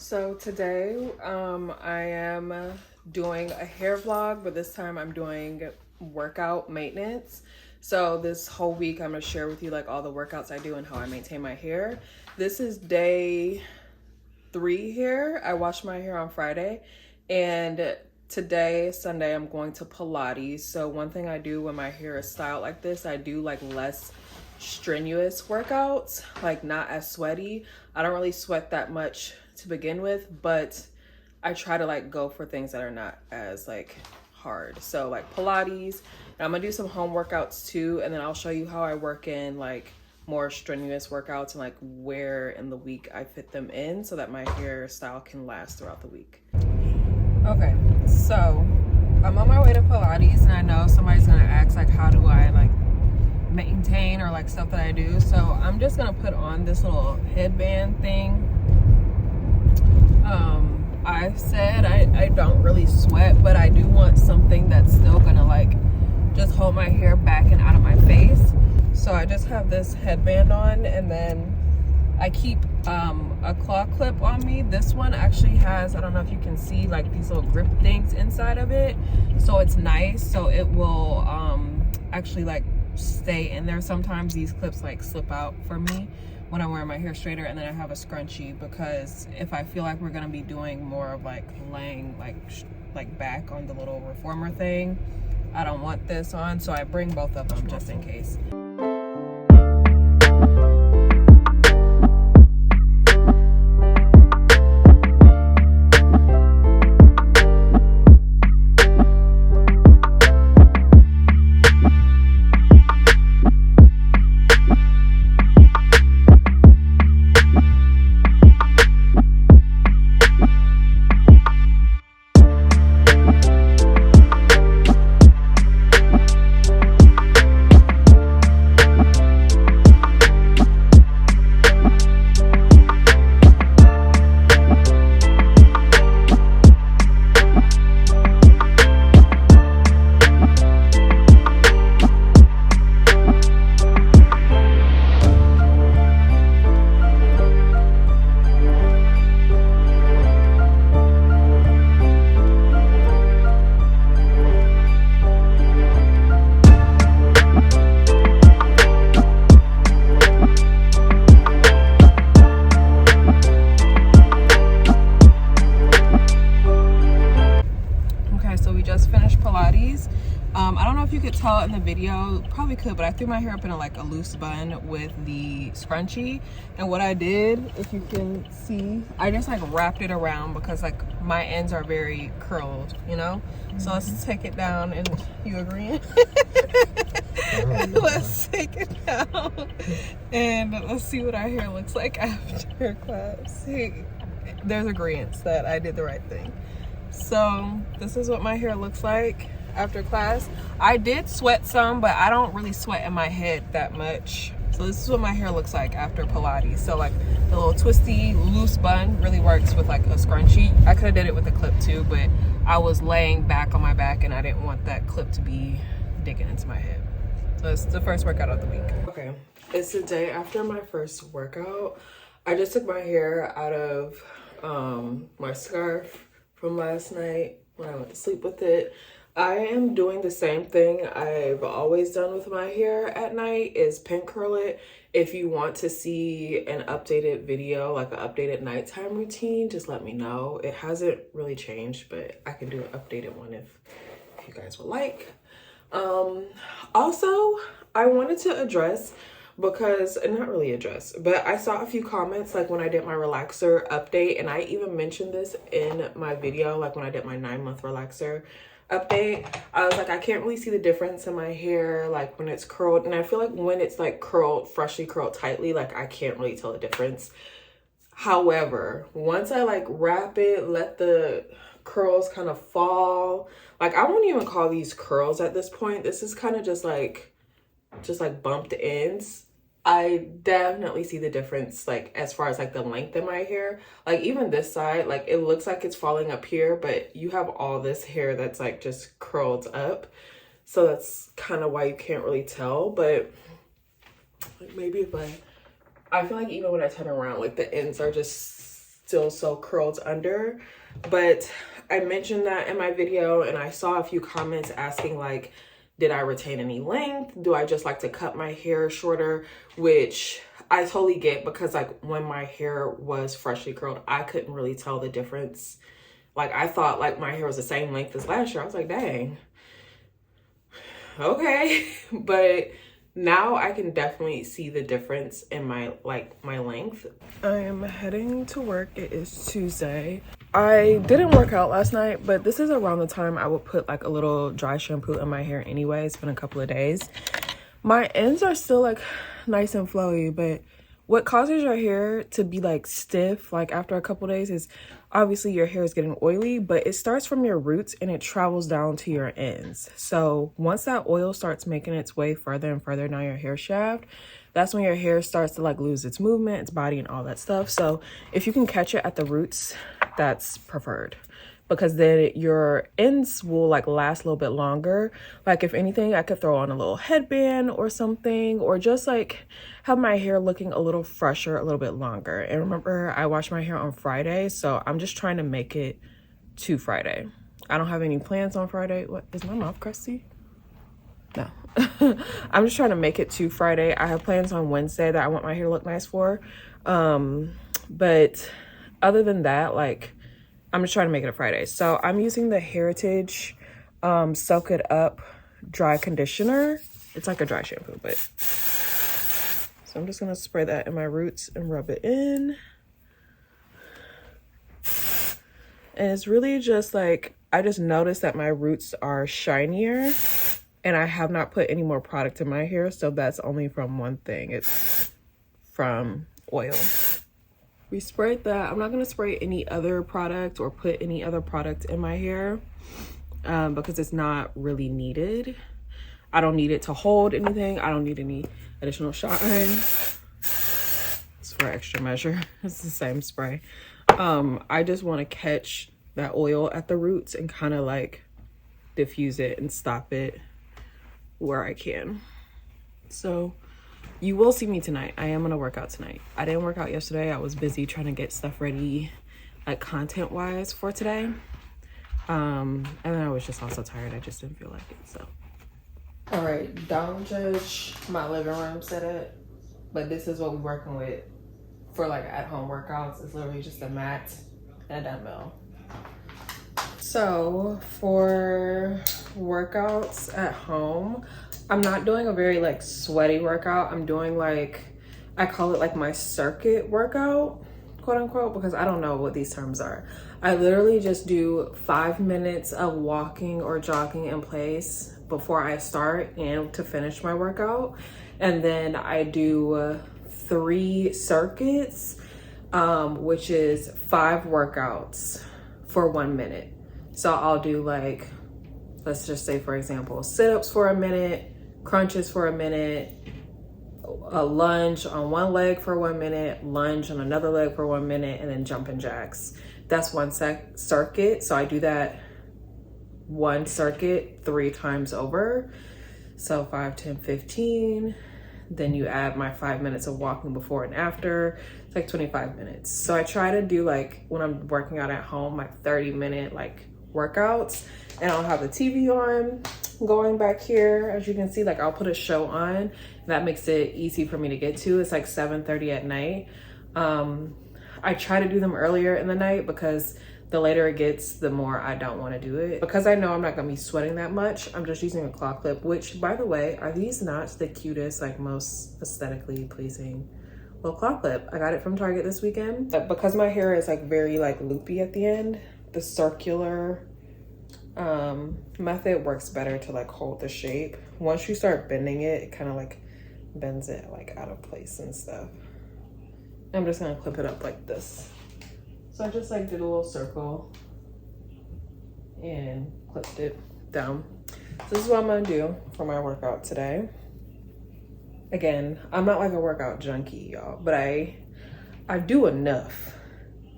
So today I am doing a hair vlog, but this time I'm doing workout maintenance. So this whole week I'm gonna share with you like all the workouts I do and how I maintain my hair. This is day 3 here. I washed my hair on Friday, and today, Sunday, I'm going to Pilates. So one thing I do when my hair is styled like this, I do like less strenuous workouts, like not as sweaty. I don't really sweat that much to begin with, but I try to like go for things that are not as like hard. So like Pilates, and I'm gonna do some home workouts too, and then I'll show you how I work in like more strenuous workouts and like where in the week I fit them in so that my hairstyle can last throughout the week. Okay, so I'm on my way to Pilates, and I know somebody's gonna ask like how do I like maintain or like stuff that I do. So I'm just gonna put on this little headband thing. I said I don't really sweat, but I do want something that's still gonna like just hold my hair back and out of my face. So I just have this headband on, and then I keep a claw clip on me. This one actually has, I don't know if you can see, like these little grip things inside of it. So it's nice, so it will actually like stay in there. Sometimes these clips like slip out for me when I'm wearing my hair straighter, and then I have a scrunchie because if I feel like we're gonna be doing more of like laying like back on the little reformer thing, I don't want this on, so I bring both of them just in case. I don't know if you could tell in the video, probably could, but I threw my hair up in a loose bun with the scrunchie. And what I did, if you can see, I just like wrapped it around because like my ends are very curled, you know? So let's take it down, and you agreeing? Let's take it down and let's see what our hair looks like after class. See, there's agreement that I did the right thing. So this is what my hair looks like after class. I did sweat some, but I don't really sweat in my head that much. So this is what my hair looks like after Pilates. So like the little twisty loose bun really works with like a scrunchie. I could have did it with a clip too, but I was laying back on my back and I didn't want that clip to be digging into my head. So it's the first workout of the week. Okay, it's the day after my first workout. I just took my hair out of my scarf from last night when I went to sleep with it. I am doing the same thing I've always done with my hair at night, is pin curl it. If you want to see an updated video, like an updated nighttime routine, just let me know. It hasn't really changed, but I can do an updated one if you guys would like. Also, I wanted to address, because not really address, but I saw a few comments like when I did my relaxer update, and I even mentioned this in my video, like when I did my 9-month relaxer update. I was like, I can't really see the difference in my hair like when it's curled, and I feel like when it's like curled, freshly curled tightly, like I can't really tell the difference. However, once I like wrap it, let the curls kind of fall, like I won't even call these curls at this point. This is kind of just like bumped ends. I definitely see the difference, like as far as like the length in my hair. Like even this side, like it looks like it's falling up here, but you have all this hair that's like just curled up. So that's kind of why you can't really tell. But like maybe if I feel like even when I turn around, like the ends are just still so curled under. But I mentioned that in my video, and I saw a few comments asking like, did I retain any length? Do I just like to cut my hair shorter? Which I totally get, because like when my hair was freshly curled, I couldn't really tell the difference. Like I thought like my hair was the same length as last year. I was like, dang, okay. But now I can definitely see the difference in my length. I am heading to work. It is Tuesday. I didn't work out last night, but this is around the time I would put like a little dry shampoo in my hair anyway. It's been a couple of days. My ends are still like nice and flowy, but what causes your hair to be like stiff like after a couple days is obviously your hair is getting oily, but it starts from your roots and it travels down to your ends. So once that oil starts making its way further and further down your hair shaft, that's when your hair starts to like lose its movement, its body, and all that stuff. So if you can catch it at the roots, that's preferred, because then your ends will like last a little bit longer. Like if anything, I could throw on a little headband or something, or just like have my hair looking a little fresher, a little bit longer. And remember, I wash my hair on Friday, so I'm just trying to make it to Friday. I don't have any plans on Friday. What, is my mouth crusty? No. I'm just trying to make it to Friday. I have plans on Wednesday that I want my hair to look nice for. But other than that, like, I'm just trying to make it a Friday. So I'm using the Heritage Soak It Up Dry Conditioner. It's like a dry shampoo, but... So I'm just going to spray that in my roots and rub it in. And it's really just like, I just noticed that my roots are shinier, and I have not put any more product in my hair. So that's only from one thing. It's from oil. We sprayed that. I'm not going to spray any other product or put any other product in my hair because it's not really needed. I don't need it to hold anything. I don't need any additional shine. It's for extra measure. It's the same spray. I just want to catch that oil at the roots and kind of like diffuse it and stop it where I can. So you will see me tonight. I am gonna work out tonight. I didn't work out yesterday. I was busy trying to get stuff ready, like content wise, for today. And then I was just also tired. I just didn't feel like it. So all right, don't judge my living room setup, but this is what we're working with for like at-home workouts. It's literally just a mat and a dumbbell. So for workouts at home, I'm not doing a very like sweaty workout. I'm doing like, I call it like my circuit workout, quote unquote, because I don't know what these terms are. I literally just do 5 minutes of walking or jogging in place before I start and to finish my workout. And then I do 3 circuits, which is 5 workouts for 1 minute. So I'll do like, let's just say for example, sit-ups for a minute, crunches for a minute, a lunge on one leg for 1 minute, lunge on another leg for 1 minute, and then jumping jacks. That's one circuit. So I do that one circuit 3 times over. So 5, 10, 15. Then you add my 5 minutes of walking before and after. It's like 25 minutes. So I try to do like, when I'm working out at home, like 30-minute like workouts, and I'll have the TV on going back here. As you can see, like I'll put a show on. That makes it easy for me to get to. It's like 7:30 at night. I try to do them earlier in the night because the later it gets, the more I don't want to do it. Because I know I'm not going to be sweating that much, I'm just using a claw clip, which, by the way, are these not the cutest, like most aesthetically pleasing little claw clip? I got it from Target this weekend. But because my hair is like very like loopy at the end, the circular method works better to like hold the shape. Once you start bending it, it kind of like bends it like out of place and stuff. I'm just gonna clip it up like this. So I just like did a little circle and clipped it down. So this is what I'm gonna do for my workout today. Again, I'm not like a workout junkie, y'all, but I do enough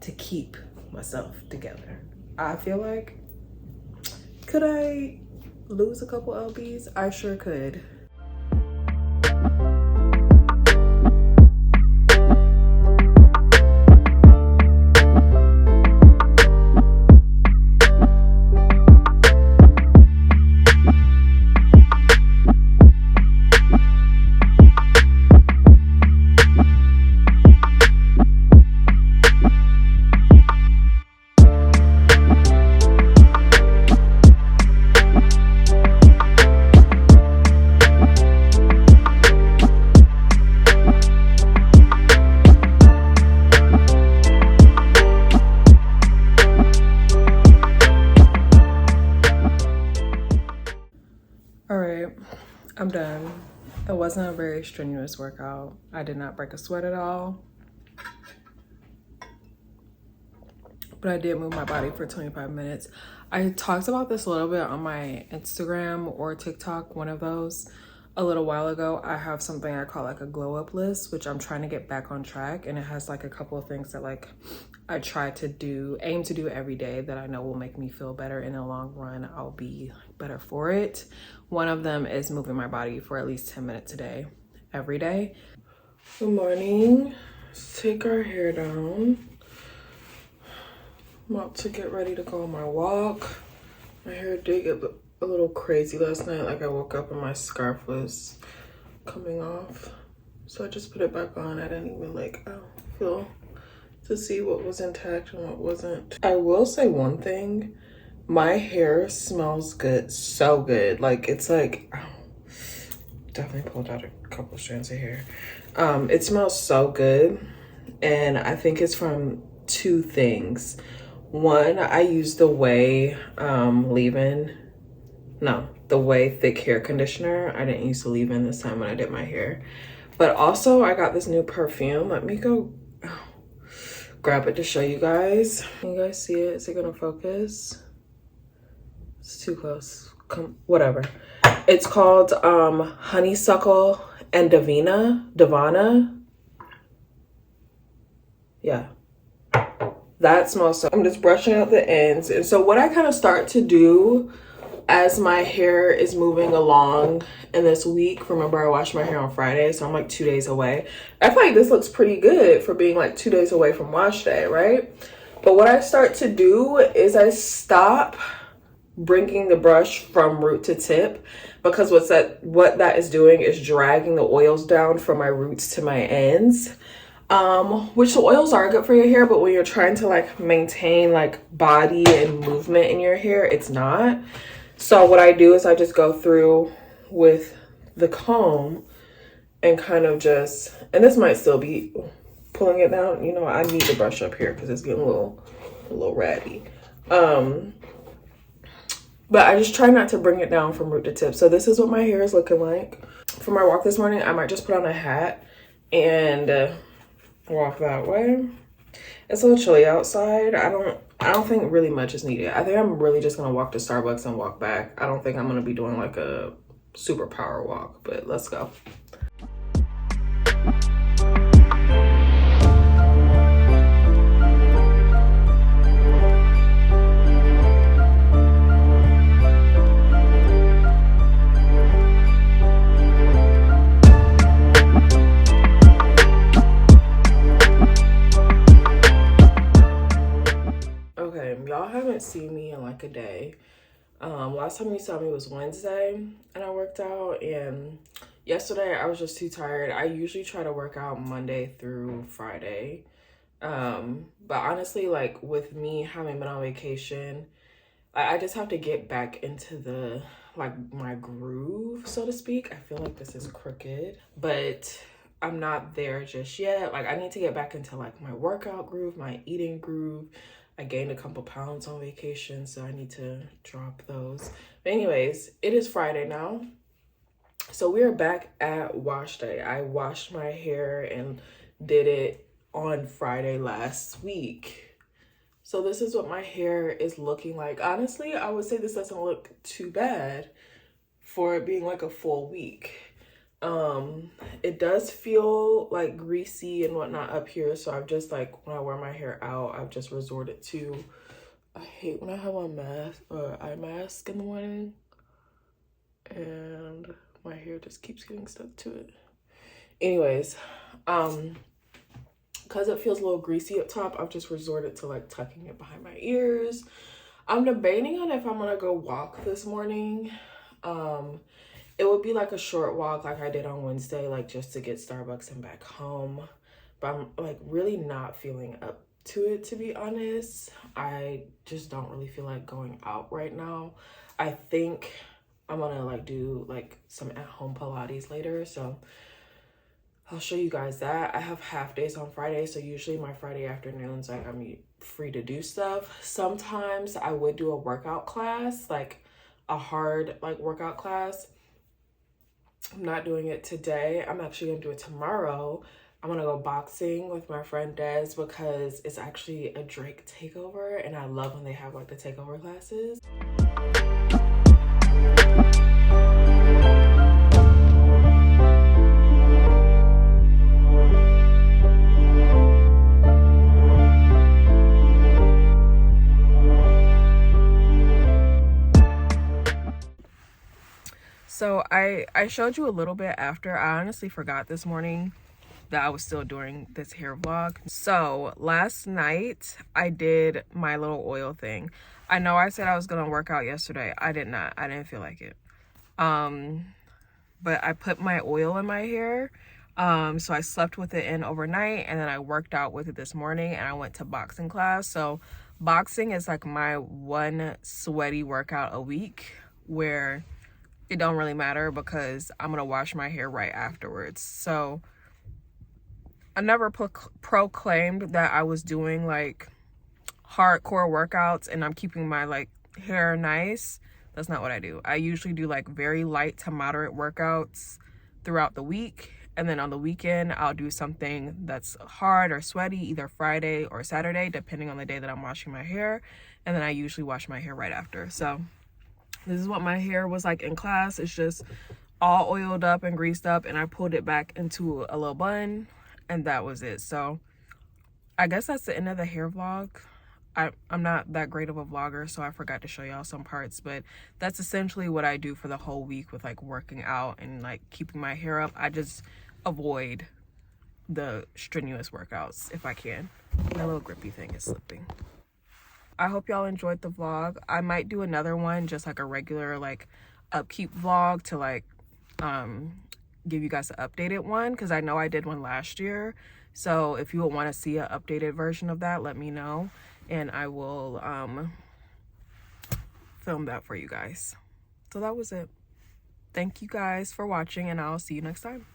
to keep myself together. I feel like, could I lose a couple lbs? I sure could. right, I'm done. It wasn't a very strenuous workout. I did not break a sweat at all. But I did move my body for 25 minutes. I talked about this a little bit on my Instagram or TikTok, one of those, a little while ago. I have something I call like a glow up list, which I'm trying to get back on track. And it has like a couple of things that like I try to aim to do every day that I know will make me feel better. In the long run, I'll be better for it. One of them is moving my body for at least 10 minutes a day, every day. Good morning. Let's take our hair down. I'm about to get ready to go on my walk. My hair did get a little crazy last night. Like I woke up and my scarf was coming off. So I just put it back on. I didn't even like feel to see what was intact and what wasn't. I will say one thing. My hair smells good. So good. Like it's like, definitely pulled out a couple strands of hair. It smells so good. And I think it's from two things. One, I use the Way the Way thick hair conditioner. I didn't use the leave-in this time when I did my hair. But also I got this new perfume. Let me go grab it to show you guys. Can you guys see it? Is it gonna focus? It's too close. Whatever. It's called Honeysuckle and Divana. Yeah. That smells so. I'm just brushing out the ends. And so what I kind of start to do as my hair is moving along in this week, remember I washed my hair on Friday, so I'm like 2 days away. I feel like this looks pretty good for being like 2 days away from wash day, right? But what I start to do is I stop bringing the brush from root to tip, because what that is doing is dragging the oils down from my roots to my ends. Which the oils are good for your hair, but when you're trying to like maintain like body and movement in your hair, it's not. So what I do is I just go through with the comb and kind of just, and this might still be pulling it down. You know, I need to brush up here because it's getting a little ratty. But I just try not to bring it down from root to tip. So this is what my hair is looking like. For my walk this morning, I might just put on a hat and walk that way. It's a little chilly outside. I don't think really much is needed. I think I'm really just gonna walk to Starbucks and walk back. I don't think I'm gonna be doing like a super power walk, but let's go. Y'all haven't seen me in like a day. Last time you saw me was Wednesday and I worked out, and yesterday I was just too tired. I usually try to work out Monday through Friday. But honestly, like with me having been on vacation, I just have to get back into the like my groove, so to speak. I feel like this is crooked, but I'm not there just yet. Like I need to get back into like my workout groove, my eating groove. I gained a couple pounds on vacation, so I need to drop those. But anyways, it is Friday now. So we are back at wash day. I washed my hair and did it on Friday last week. So this is what my hair is looking like. Honestly, I would say this doesn't look too bad for it being like a full week. It does feel like greasy and whatnot up here, so I've just like, when I wear my hair out, I've just resorted to, I hate when I have on eye mask in the morning and my hair just keeps getting stuck to it. Anyways, because it feels a little greasy up top, I've just resorted to like tucking it behind my ears. I'm debating on if I'm gonna go walk this morning. It would be like a short walk like I did on Wednesday, like just to get Starbucks and back home. But I'm like really not feeling up to it, to be honest. I just don't really feel like going out right now. I think I'm gonna like do like some at-home Pilates later, so I'll show you guys that. I have half days on Friday, so usually my Friday afternoons, like I'm free to do stuff. Sometimes I would do a workout class, like a hard like workout class. I'm not doing it today. I'm actually gonna do it tomorrow. I'm gonna go boxing with my friend Des because it's actually a Drake takeover, and I love when they have like the takeover classes. So I showed you a little bit after. I honestly forgot this morning that I was still doing this hair vlog. So last night I did my little oil thing. I know I said I was gonna work out yesterday. I did not. I didn't feel like it. But I put my oil in my hair. So I slept with it in overnight, and then I worked out with it this morning, and I went to boxing class. So boxing is like my one sweaty workout a week where it don't really matter because I'm gonna wash my hair right afterwards. So I never proclaimed that I was doing like hardcore workouts and I'm keeping my like hair nice. That's not what I do. I usually do like very light to moderate workouts throughout the week, and then on the weekend I'll do something that's hard or sweaty, either Friday or Saturday depending on the day that I'm washing my hair, and then I usually wash my hair right after. So this is what my hair was like in class. It's just all oiled up and greased up, and I pulled it back into a little bun, and that was it. So I guess that's the end of the hair vlog. I'm not that great of a vlogger, so I forgot to show y'all some parts, but that's essentially what I do for the whole week with like working out and like keeping my hair up. I just avoid the strenuous workouts if I can. My little grippy thing is slipping. I hope y'all enjoyed the vlog. I might do another one, just like a regular like upkeep vlog to like give you guys an updated one, because I know I did one last year. So if you would want to see an updated version of that, let me know and I will film that for you guys. So that was it. Thank you guys for watching, and I'll see you next time.